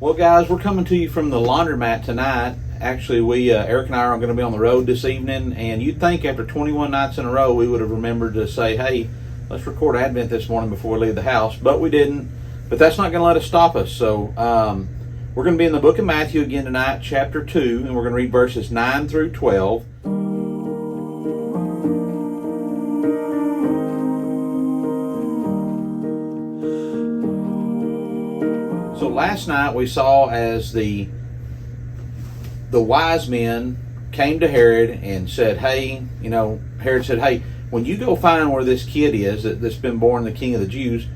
Well, guys, we're coming to you from the laundromat tonight. Actually, Eric and I are going to be on the road this evening, and you'd think after 21 nights in a row we would have remembered to say, hey, let's record Advent this morning before we leave the house, but we didn't. But that's not going to let us stop us. So we're going to be in the book of Matthew again tonight, chapter 2, and we're going to read verses 9 through 12. So last night we saw as the wise men came to Herod and said, hey, Herod said, hey, when you go find where this kid is that's been born the King of the Jews,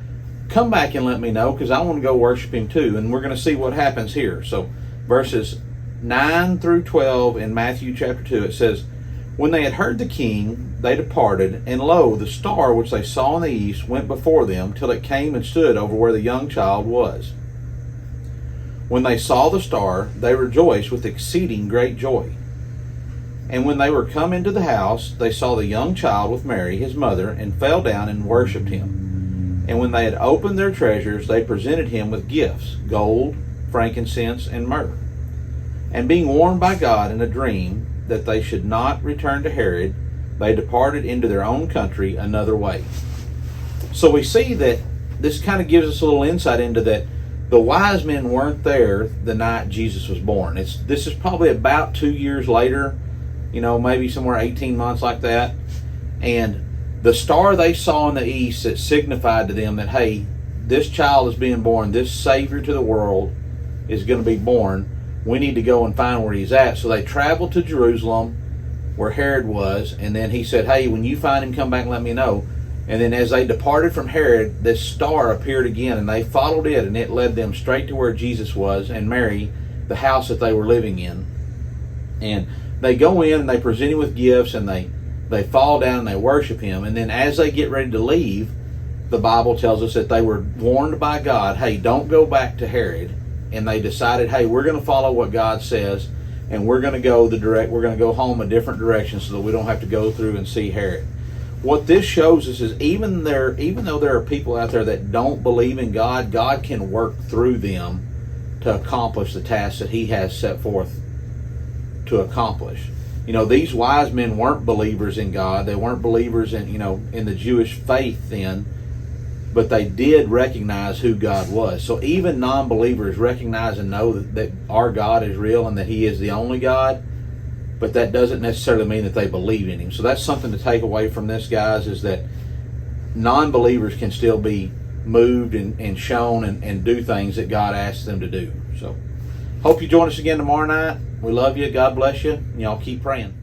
come back and let me know, because I want to go worship him too. And we're going to see what happens here. So verses 9 through 12 in Matthew chapter 2, it says, when they had heard the king, they departed, and lo, the star which they saw in the east went before them till it came and stood over where the young child was. When they saw the star, they rejoiced with exceeding great joy. And when they were come into the house, they saw the young child with Mary, his mother, and fell down and worshipped him. And when they had opened their treasures, they presented him with gifts, gold, frankincense, and myrrh. And being warned by God in a dream that they should not return to Herod, they departed into their own country another way. So we see that this kind of gives us a little insight into that the wise men weren't there the night Jesus was born. This is probably about 2 years later, maybe somewhere 18 months like that. And the star they saw in the east that signified to them that, hey, this child is being born, this Savior to the world is going to be born. We need to go and find where he's at. So they traveled to Jerusalem where Herod was, and then he said, hey, when you find him, come back and let me know. And then as they departed from Herod, this star appeared again, and they followed it, and it led them straight to where Jesus was and Mary, the house that they were living in. And they go in and they present him with gifts, and they fall down and they worship him. And then as they get ready to leave, the Bible tells us that they were warned by God, hey, don't go back to Herod. And they decided, hey, we're going to follow what God says, and we're going to go home a different direction so that we don't have to go through and see Herod. What this shows us is even though there are people out there that don't believe in God, God can work through them to accomplish the task that he has set forth to accomplish. These wise men weren't believers in God. They weren't believers in the Jewish faith then, but they did recognize who God was. So even non-believers recognize and know that our God is real and that he is the only God. But that doesn't necessarily mean that they believe in him. So that's something to take away from this, guys, is that non-believers can still be moved and shown and do things that God asks them to do. So hope you join us again tomorrow night. We love you. God bless you. And y'all keep praying.